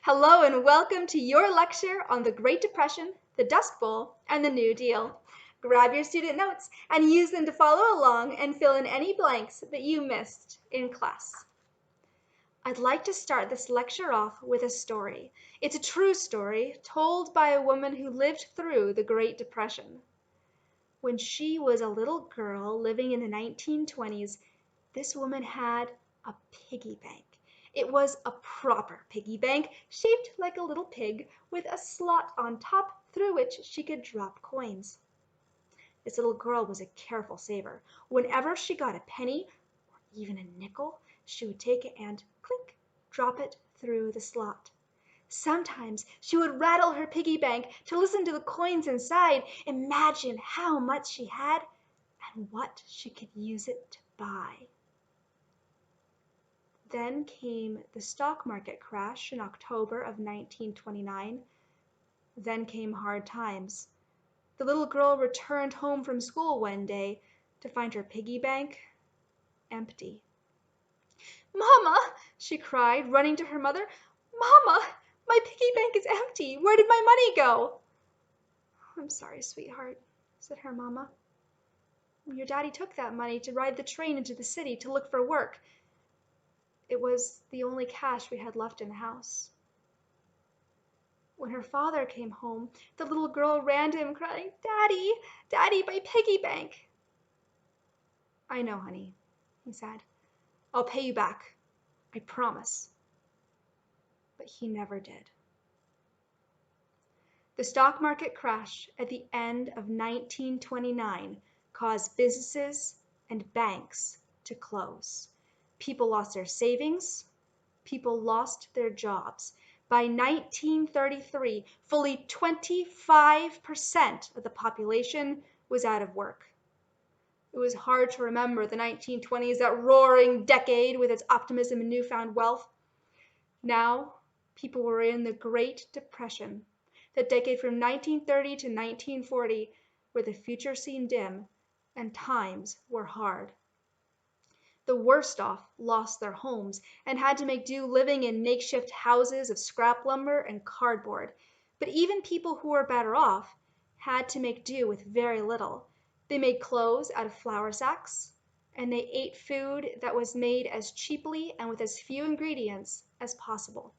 Hello and welcome to your lecture on the Great Depression, the Dust Bowl, and the New Deal. Grab your student notes and use them to follow along and fill in any blanks that you missed in class. I'd like to start this lecture off with a story. It's a true story told by a woman who lived through the Great Depression. When she was a little girl living in the 1920s, this woman had a piggy bank. It was a proper piggy bank, shaped like a little pig, with a slot on top through which she could drop coins. This little girl was a careful saver. Whenever she got a penny, or even a nickel, she would take it and, clink, drop it through the slot. Sometimes she would rattle her piggy bank to listen to the coins inside, imagine how much she had, and what she could use it to buy. Then came the stock market crash in October of 1929. Then came hard times. The little girl returned home from school one day to find her piggy bank empty. "Mama!" she cried, running to her mother. "Mama, my piggy bank is empty. Where did my money go?" "I'm sorry, sweetheart," said her mama. "Your daddy took that money to ride the train into the city to look for work. It was the only cash we had left in the house." When her father came home, the little girl ran to him crying, "Daddy, Daddy, my piggy bank." "I know, honey," he said. "I'll pay you back. I promise." But he never did. The stock market crash at the end of 1929 caused businesses and banks to close. People lost their savings. People lost their jobs. By 1933, fully 25% of the population was out of work. It was hard to remember the 1920s, that roaring decade with its optimism and newfound wealth. Now, people were in the Great Depression, the decade from 1930 to 1940, where the future seemed dim and times were hard. The worst off lost their homes and had to make do living in makeshift houses of scrap lumber and cardboard. But even people who were better off had to make do with very little. They made clothes out of flour sacks, and they ate food that was made as cheaply and with as few ingredients as possible.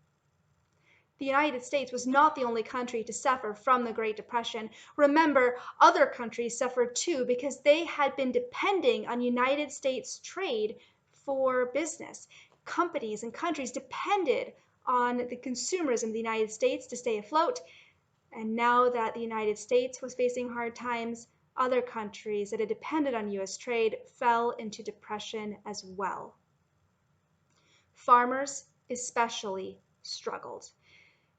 The United States was not the only country to suffer from the Great Depression. Remember, other countries suffered too because they had been depending on United States trade for business. Companies and countries depended on the consumerism of the United States to stay afloat. And now that the United States was facing hard times, other countries that had depended on US trade fell into depression as well. Farmers especially struggled.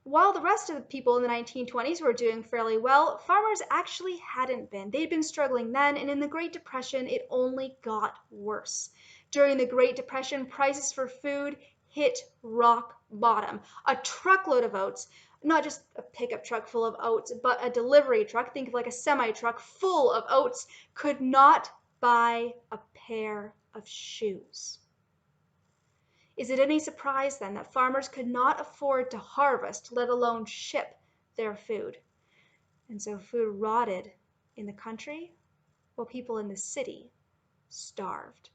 While the rest of the people in the 1920s were doing fairly well, farmers actually hadn't been. They'd been struggling then, and in the Great Depression, it only got worse. During the Great Depression, prices for food hit rock bottom. A truckload of oats, not just a pickup truck full of oats, but a delivery truck, think of like a semi-truck full of oats, could not buy a pair of shoes. Is it any surprise then that farmers could not afford to harvest, let alone ship their food? And so food rotted in the country while people in the city starved.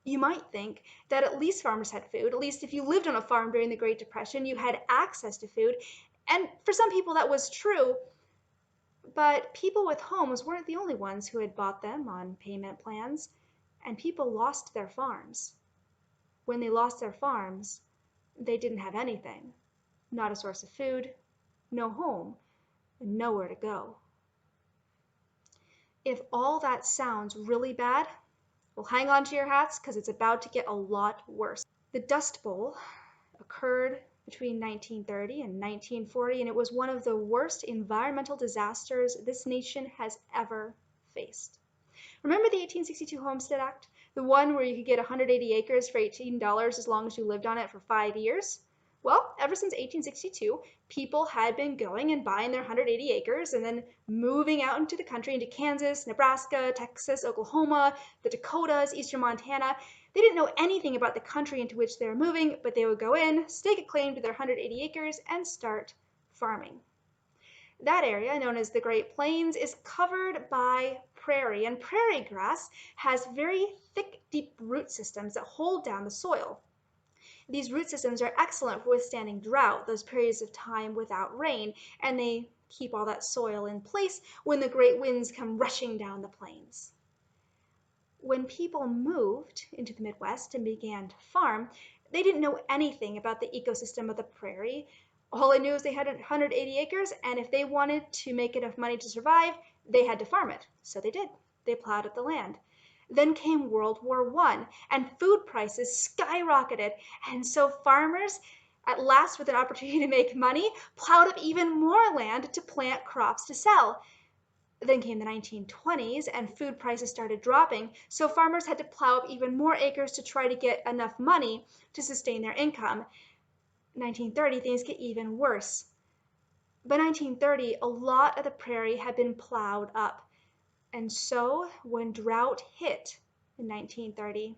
You might think that at least farmers had food. At least if you lived on a farm during the Great Depression, you had access to food. And for some people that was true, but people with homes weren't the only ones who had bought them on payment plans, and people lost their farms. When they lost their farms, they didn't have anything. Not a source of food, no home, and nowhere to go. If all that sounds really bad, well, hang on to your hats because it's about to get a lot worse. The Dust Bowl occurred between 1930 and 1940, and it was one of the worst environmental disasters this nation has ever faced. Remember the 1862 Homestead Act? The one where you could get 180 acres for $18 as long as you lived on it for 5 years? Well, ever since 1862, people had been going and buying their 180 acres and then moving out into the country, into Kansas, Nebraska, Texas, Oklahoma, the Dakotas, eastern Montana. They didn't know anything about the country into which they were moving, but they would go in, stake a claim to their 180 acres, and start farming. That area, known as the Great Plains, is covered by prairie, and prairie grass has very thick, deep root systems that hold down the soil. These root systems are excellent for withstanding drought, those periods of time without rain, and they keep all that soil in place when the great winds come rushing down the plains. When people moved into the Midwest and began to farm, they didn't know anything about the ecosystem of the prairie. All they knew is they had 180 acres, and if they wanted to make enough money to survive, they had to farm it. So they did. They plowed up the land. Then came World War I, and food prices skyrocketed, and so farmers, at last with an opportunity to make money, plowed up even more land to plant crops to sell. Then came the 1920s, and food prices started dropping, so farmers had to plow up even more acres to try to get enough money to sustain their income. 1930, things get even worse. By 1930, a lot of the prairie had been plowed up, and so when drought hit in 1930,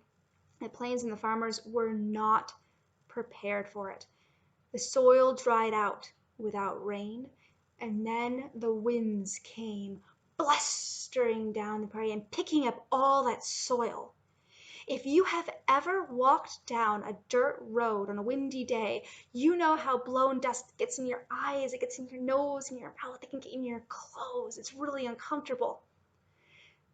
the plains and the farmers were not prepared for it. The soil dried out without rain, and then the winds came blustering down the prairie and picking up all that soil. If you have ever walked down a dirt road on a windy day, you know how blown dust gets in your eyes, it gets in your nose, in your mouth, it can get in your clothes. It's really uncomfortable.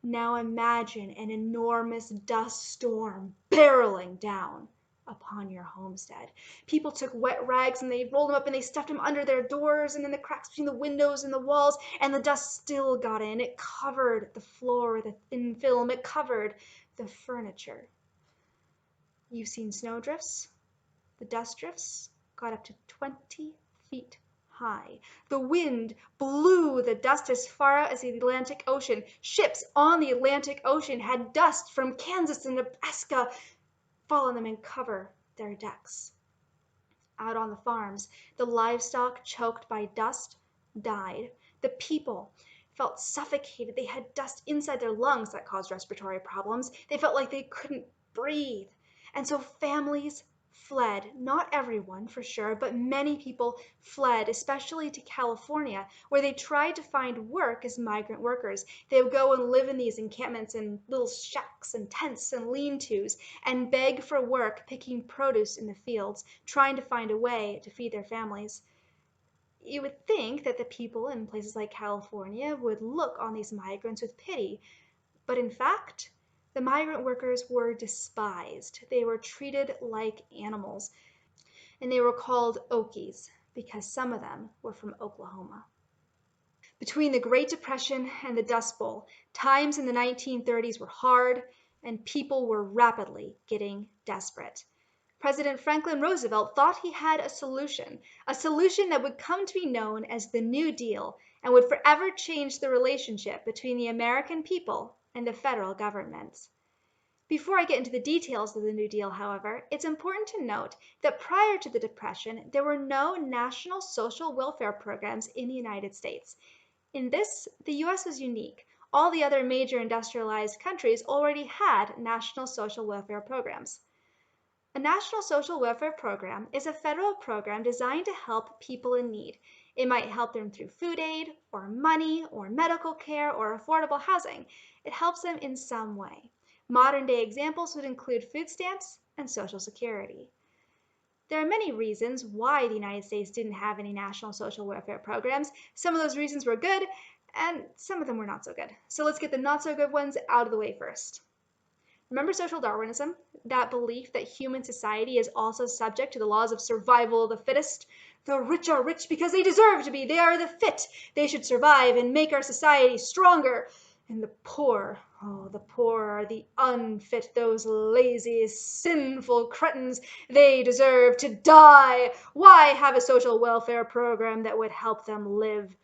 Now imagine an enormous dust storm barreling down upon your homestead. People took wet rags and they rolled them up and they stuffed them under their doors and in the cracks between the windows and the walls, and the dust still got in. It covered the floor with a thin film. It covered the furniture. You've seen snowdrifts? The dust drifts got up to 20 feet high. The wind blew the dust as far out as the Atlantic Ocean. Ships on the Atlantic Ocean had dust from Kansas and Nebraska fall on them and cover their decks. Out on the farms, the livestock, choked by dust, died. The people felt suffocated. They had dust inside their lungs that caused respiratory problems. They felt like they couldn't breathe. And so families fled. Not everyone, for sure, but many people fled, especially to California, where they tried to find work as migrant workers. They would go and live in these encampments in little shacks and tents and lean-tos and beg for work, picking produce in the fields, trying to find a way to feed their families. You would think that the people in places like California would look on these migrants with pity, but in fact, the migrant workers were despised. They were treated like animals, and they were called Okies because some of them were from Oklahoma. Between the Great Depression and the Dust Bowl, times in the 1930s were hard, and people were rapidly getting desperate. President Franklin Roosevelt thought he had a solution that would come to be known as the New Deal and would forever change the relationship between the American people and the federal government. Before I get into the details of the New Deal, however, it's important to note that prior to the Depression, there were no national social welfare programs in the United States. In this, the US was unique. All the other major industrialized countries already had national social welfare programs. A National Social Welfare Program is a federal program designed to help people in need. It might help them through food aid, or money, or medical care, or affordable housing. It helps them in some way. Modern-day examples would include food stamps and Social Security. There are many reasons why the United States didn't have any national social welfare programs. Some of those reasons were good, and some of them were not so good. So let's get the not so good ones out of the way first. Remember social Darwinism? That belief that human society is also subject to the laws of survival of the fittest? The rich are rich because they deserve to be. They are the fit. They should survive and make our society stronger. And the poor, oh, the poor are the unfit, those lazy, sinful cretins. They deserve to die. Why have a social welfare program that would help them live?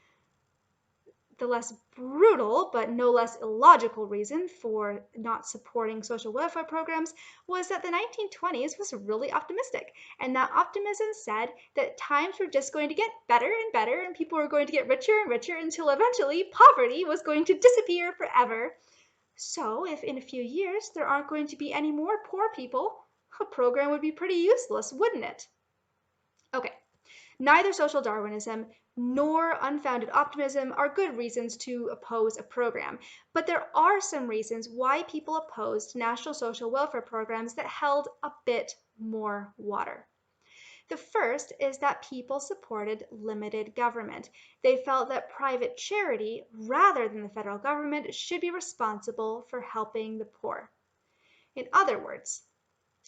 The less brutal, but no less illogical reason for not supporting social welfare programs was that the 1920s was really optimistic. And that optimism said that times were just going to get better and better, and people were going to get richer and richer until eventually poverty was going to disappear forever. So if in a few years there aren't going to be any more poor people, a program would be pretty useless, wouldn't it? Okay, neither social Darwinism nor unfounded optimism are good reasons to oppose a program, but there are some reasons why people opposed national social welfare programs that held a bit more water. The first is that people supported limited government. They felt that private charity, rather than the federal government, should be responsible for helping the poor. In other words,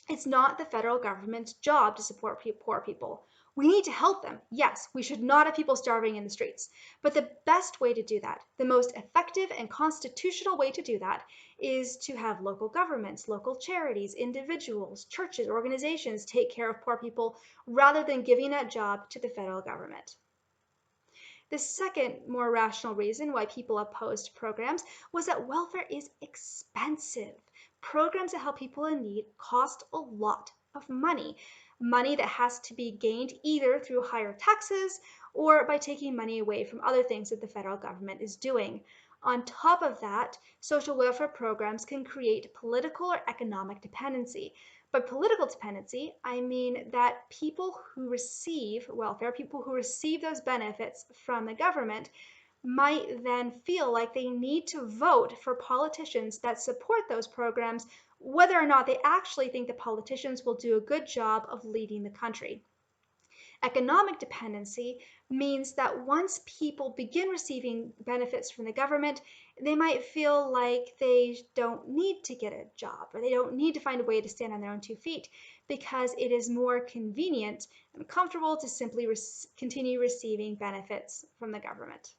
it's not the federal government's job to support poor people. We need to help them. Yes, we should not have people starving in the streets. But the best way to do that, the most effective and constitutional way to do that, is to have local governments, local charities, individuals, churches, organizations take care of poor people rather than giving that job to the federal government. The second, more rational reason why people opposed programs was that welfare is expensive. Programs that help people in need cost a lot of money, money that has to be gained either through higher taxes or by taking money away from other things that the federal government is doing. On top of that, social welfare programs can create political or economic dependency. By political dependency, I mean that people who receive welfare, people who receive those benefits from the government, might then feel like they need to vote for politicians that support those programs, whether or not they actually think the politicians will do a good job of leading the country. Economic dependency means that once people begin receiving benefits from the government, they might feel like they don't need to get a job or they don't need to find a way to stand on their own 2 feet because it is more convenient and comfortable to simply continue receiving benefits from the government.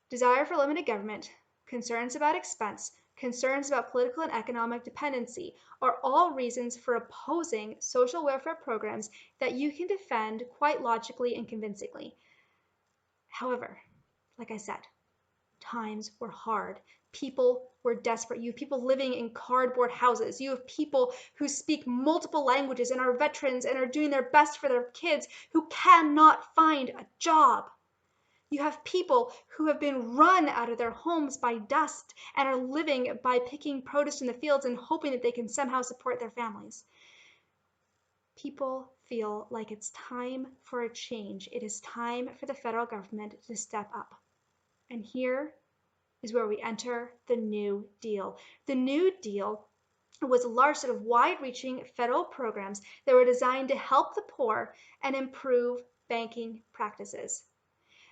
Desire for limited government, concerns about expense, concerns about political and economic dependency are all reasons for opposing social welfare programs that you can defend quite logically and convincingly. However, like I said, times were hard. People were desperate. You have people living in cardboard houses. You have people who speak multiple languages and are veterans and are doing their best for their kids who cannot find a job. You have people who have been run out of their homes by dust and are living by picking produce in the fields and hoping that they can somehow support their families. People feel like it's time for a change. It is time for the federal government to step up. And here is where we enter the New Deal. The New Deal was a large set of wide-reaching federal programs that were designed to help the poor and improve banking practices.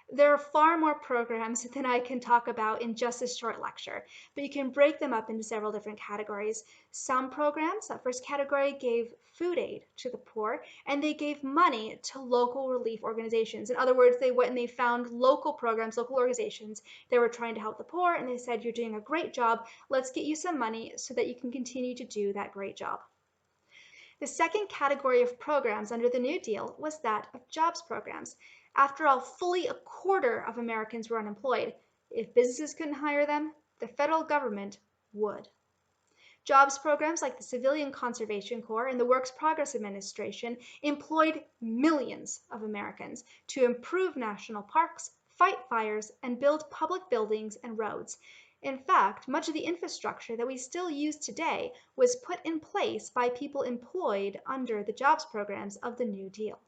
There are far more programs than I can talk about in just this short lecture, but you can break them up into several different categories. Some programs, that first category, gave food aid to the poor, and they gave money to local relief organizations. In other words, they went and they found local programs, local organizations that were trying to help the poor, and they said, you're doing a great job, let's get you some money so that you can continue to do that great job. The second category of programs under the New Deal was that of jobs programs. After all, fully a quarter of Americans were unemployed. If businesses couldn't hire them, the federal government would. Jobs programs like the Civilian Conservation Corps and the Works Progress Administration employed millions of Americans to improve national parks, fight fires, and build public buildings and roads. In fact, much of the infrastructure that we still use today was put in place by people employed under the jobs programs of the New Deal.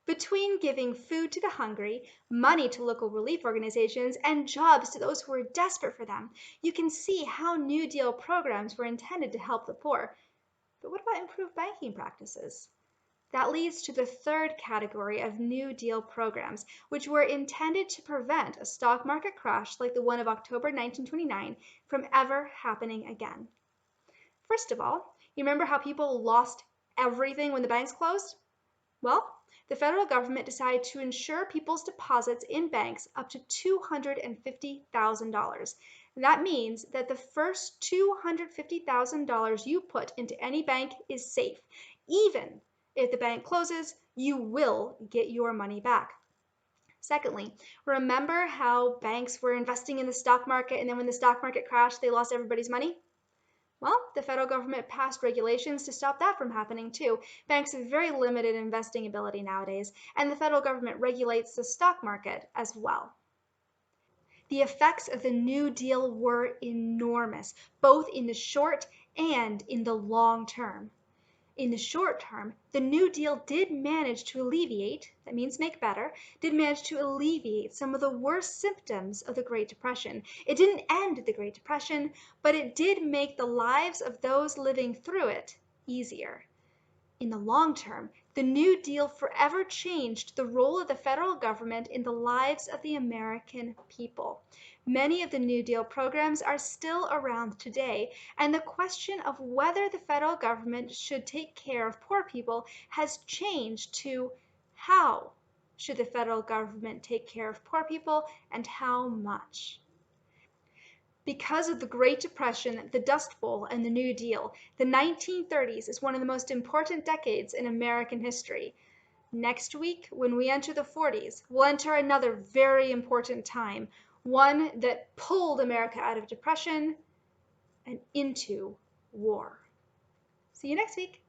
Between giving food to the hungry, money to local relief organizations, and jobs to those who were desperate for them, you can see how New Deal programs were intended to help the poor. But what about improved banking practices? That leads to the third category of New Deal programs, which were intended to prevent a stock market crash like the one of October 1929 from ever happening again. First of all, you remember how people lost everything when the banks closed? Well, the federal government decided to insure people's deposits in banks up to $250,000. That means that the first $250,000 you put into any bank is safe. Even if the bank closes, you will get your money back. Secondly, remember how banks were investing in the stock market and then when the stock market crashed, they lost everybody's money? Well, the federal government passed regulations to stop that from happening too. Banks have very limited investing ability nowadays, and the federal government regulates the stock market as well. The effects of the New Deal were enormous, both in the short and in the long term. In the short term, the New Deal did manage to alleviate, that means make better, did manage to alleviate some of the worst symptoms of the Great Depression. It didn't end the Great Depression, but it did make the lives of those living through it easier. In the long term, the New Deal forever changed the role of the federal government in the lives of the American people. Many of the New Deal programs are still around today, and the question of whether the federal government should take care of poor people has changed to how should the federal government take care of poor people and how much? Because of the Great Depression, the Dust Bowl, and the New Deal, the 1930s is one of the most important decades in American history. Next week, when we enter the 40s, we'll enter another very important time, one that pulled America out of depression and into war. See you next week.